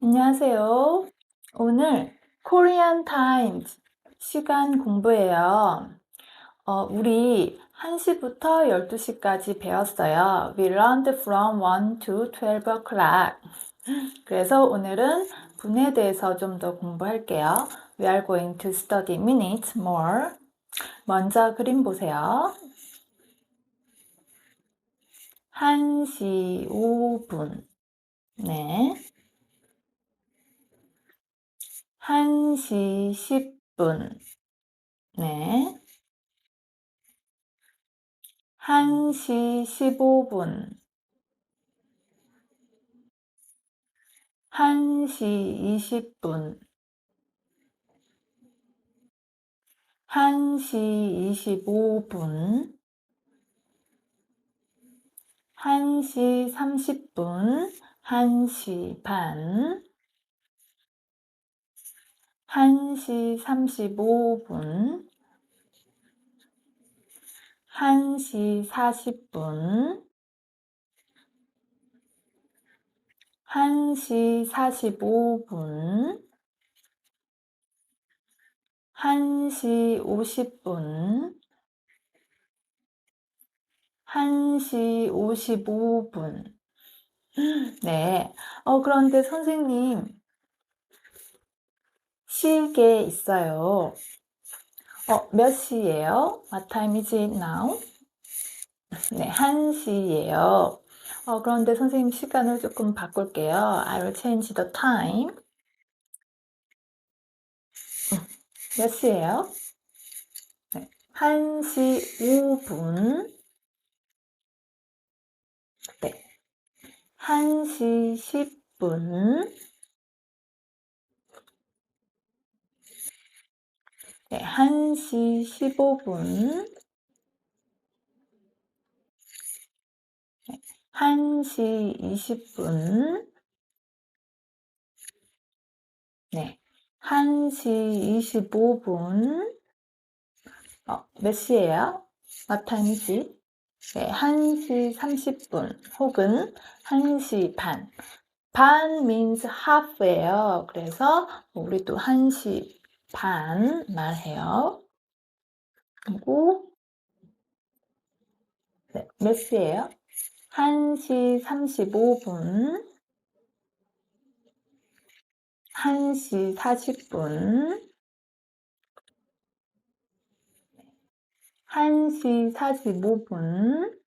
안녕하세요. 오늘 Korean Times 시간 공부예요. 우리 1시부터 12시까지 배웠어요. We learned from 1 to 12 o'clock. 그래서 오늘은 분에 대해서 좀 더 공부할게요. We are going to study minutes more. 먼저 그림 보세요. 1시 5분. 네. 1시 10분. 네. 1시 15분. 1시 20분. 1시 25분. 1시 30분. 1시 반. 1시 35분. 1시 40분. 1시 45분. 1시 50분. 1시 55분. 네. 그런데 선생님, 시계 있어요. 몇 시예요? What time is it now? 네, 1시예요. 그런데 선생님 시간을 조금 바꿀게요. I will change the time. 몇 시예요? 네, 1시 5분. 네, 1시 10분. 네, 1시 15분. 1시 20분. 네, 1시 25분. 몇 시예요? What time is it? 네, 1시 30분 혹은 1시 반. 반 means half예요. 그래서 우리 또 1시 반 말해요. 그리고 네, 몇 시예요? 1시 35분. 1시 40분. 1시 45분.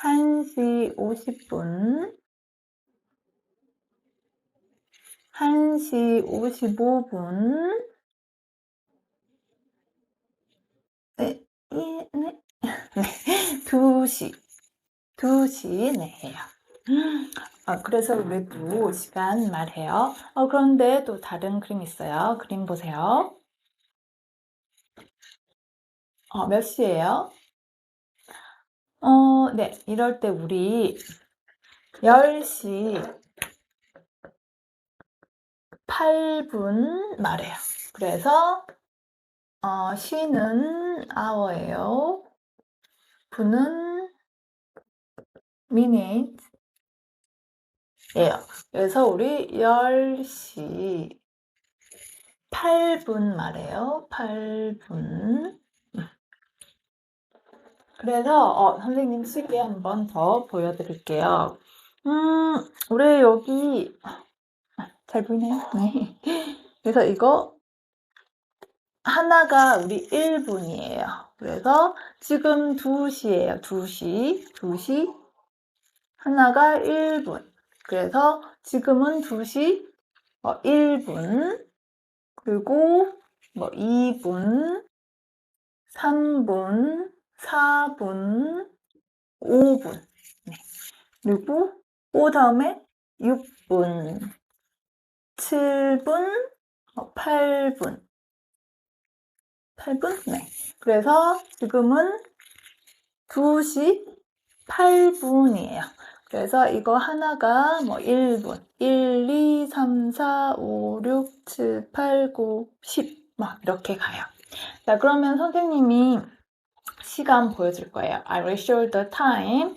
1시 50분. 1시 55분. 네, 네. 네, 2시. 2시, 네, 해요. 그래서 우리도 시간 말해요. 그런데 또 다른 그림 있어요. 그림 보세요. 몇 시예요? 네, 이럴 때 우리 10시 8분 말해요. 그래서 시는 hour예요. 분은 minute예요. 그래서 우리 10시 8분 말해요. 8분. 그래서 선생님 시계 한 번 더 보여드릴게요. 우리 여기 잘 보이네요. 네. 그래서 이거 하나가 우리 1분이에요. 그래서 지금 2시예요. 2시 하나가 1분. 그래서 지금은 2시 1분. 그리고 2분, 3분, 4분, 5분. 네. 그리고 그 다음에 6분, 7분, 8분. 8분? 네. 그래서 지금은 2시 8분이에요. 그래서 이거 하나가 1분. 1, 2, 3, 4, 5, 6, 7, 8, 9, 10. 막 이렇게 가요. 자, 그러면 선생님이 시간 보여줄 거예요. I will show the time.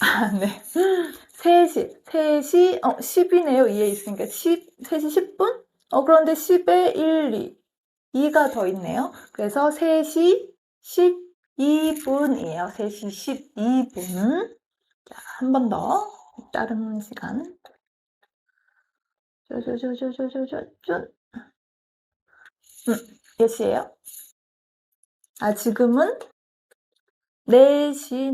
아, 네. 3시, 10이네요. 2에 있으니까 3시 10분? 그런데 10에 1, 2가 더 있네요. 그래서 3시 12분이에요. 3시 12분. 자, 한 번 더. 다른 시간. 쪼쪼쪼쪼쪼쪼쪼. 몇 시예요? 지금은 4시,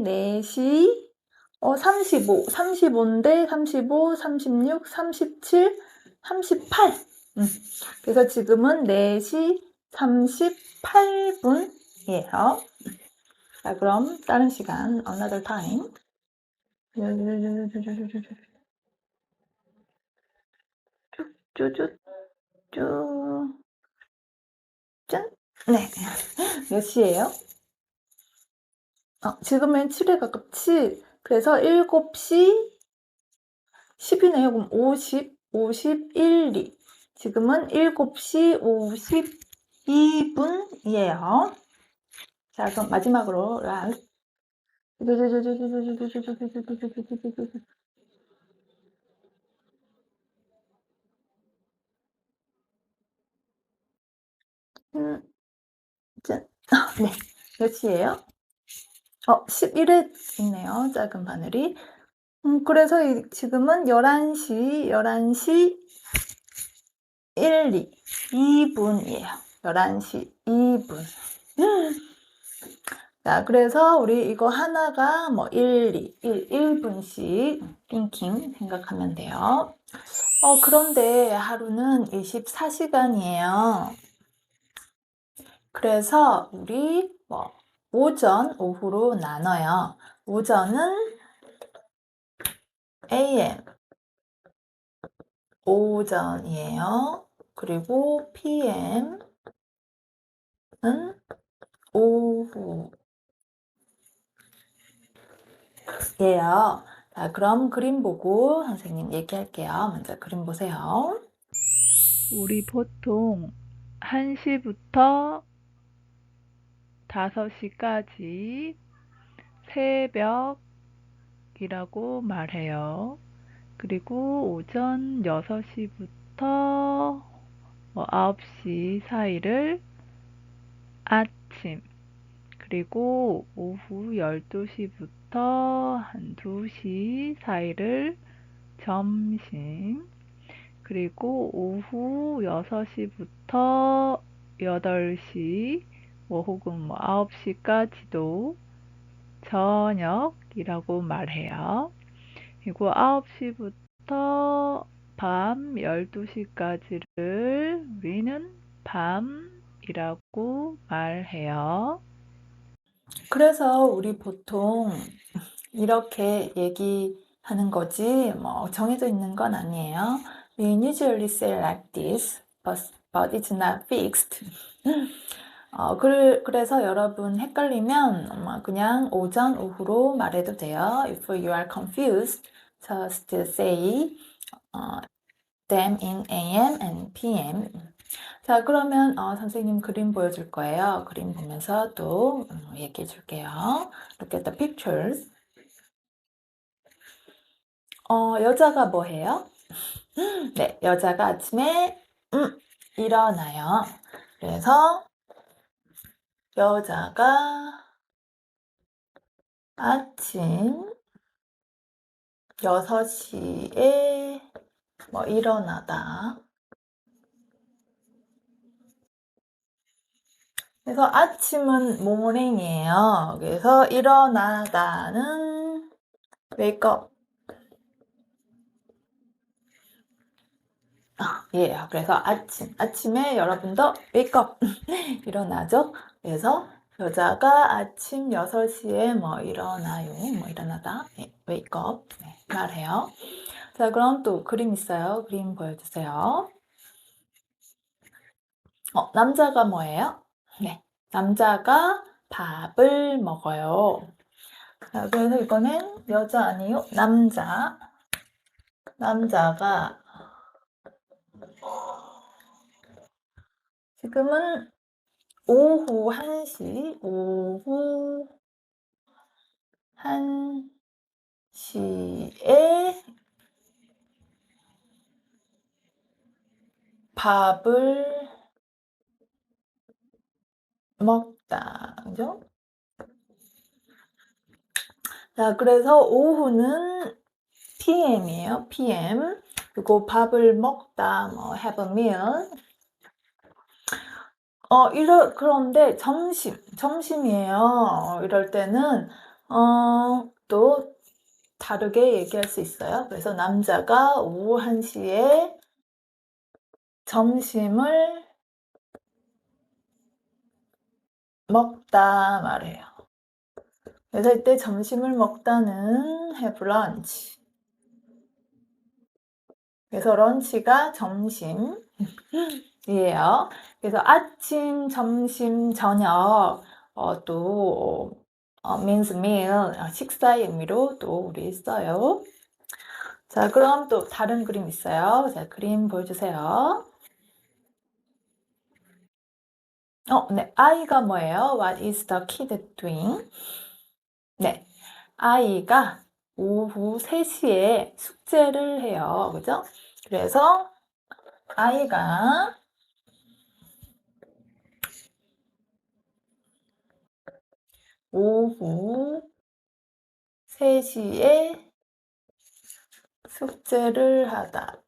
35인데 35, 36, 37, 38. 그래서 지금은 4시 38분이에요. 자, 그럼 다른 시간, another time. 쭈쭈쭈. 짠. 네. 몇 시예요? 지금은 7에 가깝지. 그래서 7시 10이네요. 그럼 50, 51, 2. 지금은 7시 52분이에요. 자, 그럼 마지막으로 라스트. 짠. 네. 몇 시예요? 11에 있네요. 작은 바늘이. 그래서 지금은 11시 1, 2분이에요. 11시 2분. 자, 그래서 우리 이거 하나가 뭐 1분씩 thinking 생각하면 돼요. 그런데 하루는 24시간이에요. 그래서 우리 오전, 오후로 나눠요. 오전은 AM, 오전이에요. 그리고 PM은 오후예요. 자, 그럼 그림 보고 선생님 얘기할게요. 먼저 그림 보세요. 우리 보통 1시부터 5시까지 새벽이라고 말해요. 그리고 오전 6시부터 9시 사이를 아침, 그리고 오후 12시부터 한 2시 사이를 점심, 그리고 오후 6시부터 8시, 혹은 9시까지도 저녁이라고 말해요. 그리고 9시부터 밤 12시까지를 우리는 밤이라고 말해요. 그래서 우리 보통 이렇게 얘기하는 거지, 정해져 있는 건 아니에요. We usually say like this, but it's not fixed. 그래서 여러분 헷갈리면 그냥 오전, 오후로 말해도 돼요. If you are confused, just say them in AM and PM. 자, 그러면 선생님 그림 보여줄 거예요. 그림 보면서 또 얘기해 줄게요. Look at the pictures. 여자가 뭐 해요? 네, 여자가 아침에 일어나요. 그래서 여자가 아침 6시에 일어나다. 그래서 아침은 morning이에요. 그래서 일어나다는 wake up. 예, 그래서 아침에 여러분도 wake up 일어나죠. 그래서 여자가 아침 6시에 일어나요. 일어나다. 네, wake up. 네, 말해요. 자, 그럼 또 그림 있어요. 그림 보여주세요. 남자가 뭐예요? 네, 남자가 밥을 먹어요. 자, 그래서 이거는 여자 아니요? 남자. 남자가 지금은 오후 1시, 오후 1시에 밥을 먹다. 그죠? 자, 그래서 오후는 PM이에요. PM. 그리고 밥을 먹다, 뭐, have a meal. 그런데 점심이에요. 이럴 때는, 또 다르게 얘기할 수 있어요. 그래서 남자가 오후 1시에 점심을 먹다 말해요. 그래서 이때 점심을 먹다는 have lunch. 그래서 런치가 점심이에요. 그래서 아침, 점심, 저녁, means meal, 식사의 의미로 또 우리 써요. 자, 그럼 또 다른 그림 있어요. 자, 그림 보여주세요. 네. 아이가 뭐예요? What is the kid doing? 네. 아이가 오후 3시에 숙제를 해요. 그죠? 그래서 아이가 오후 3시에 숙제를 하다.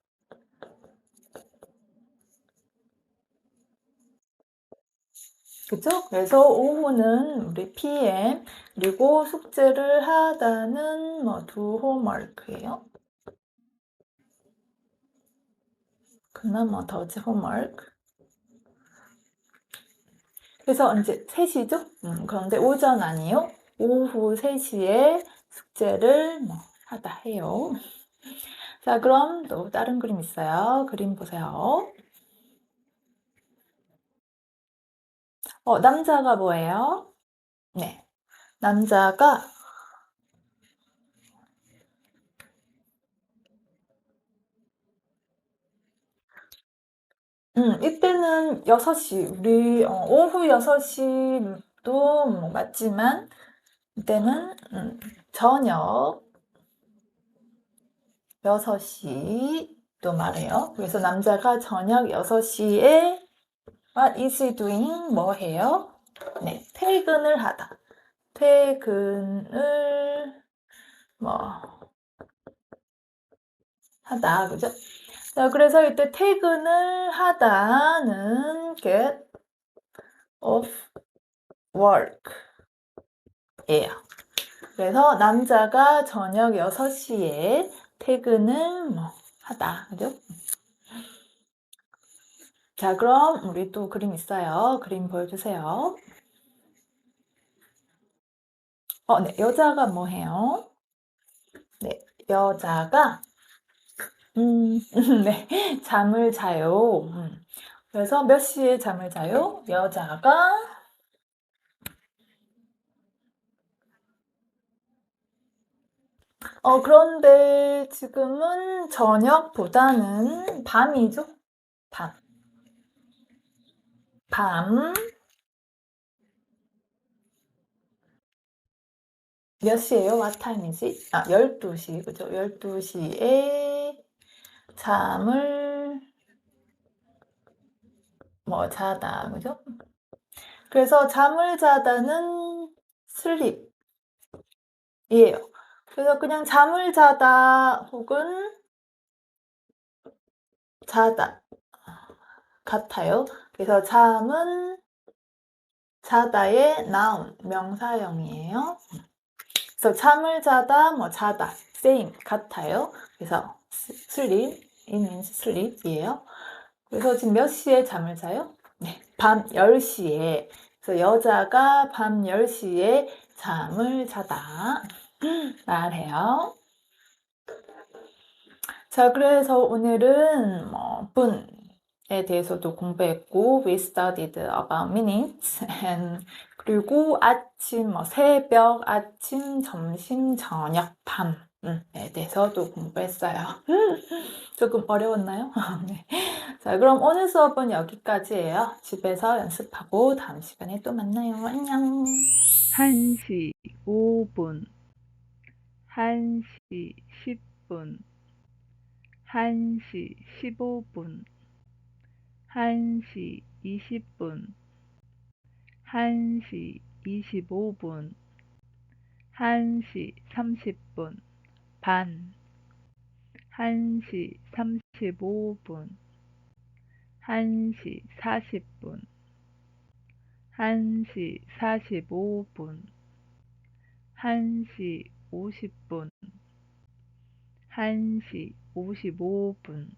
그죠? 그래서 오후는 우리 PM, 그리고 숙제를 하다는 do homework예요. 그나마 does homework. 그래서 언제 3시죠? 그런데 오전 아니요? 오후 3시에 숙제를 하다 해요. 자, 그럼 또 다른 그림 있어요. 그림 보세요. 남자가 뭐예요? 네. 남자가 이때는 6시, 우리 오후 6시도 맞지만 이때는 저녁 6시도 말해요. 그래서 남자가 저녁 6시에 What is he doing? 뭐 해요? 네, 퇴근을 하다. 퇴근을 하다. 그죠? 자, 그래서 이때 퇴근을 하다는 get off work예요. 그래서 남자가 저녁 6시에 퇴근을 하다. 그죠? 자, 그럼 우리 또 그림 있어요. 그림 보여주세요. 네. 여자가 뭐 해요? 네. 여자가 네. 잠을 자요. 그래서 몇 시에 잠을 자요? 여자가 그런데 지금은 저녁보다는 밤이죠? 밤. 몇 시예요? What time이지? 12시. 그죠? 12시에 잠을 자다. 그죠? 그래서 잠을 자다는 sleep이에요. 그래서 그냥 잠을 자다 혹은 자다 같아요. 그래서 잠은 자다의 noun, 명사형이에요. 그래서 잠을 자다, 자다, same, 같아요. 그래서 sleep, it means sleep이에요. 그래서 지금 몇 시에 잠을 자요? 네, 밤 10시에. 그래서 여자가 밤 10시에 잠을 자다 말해요. 자, 그래서 오늘은 분, 대해서도 공부했고, we studied about minutes, and 그리고 아침, 새벽, 아침, 점심, 저녁, 밤에 대해서도 공부했어요. 조금 어려웠나요? 네. 자, 그럼 오늘 수업은 여기까지예요. 집에서 연습하고 다음 시간에 또 만나요. 안녕. 1시 5분, 1시 10분, 1시 15분, 1시 20분, 1시 25분, 1시 30분, 반, 1시 35분, 1시 40분, 1시 45분, 1시 50분, 1시 55분,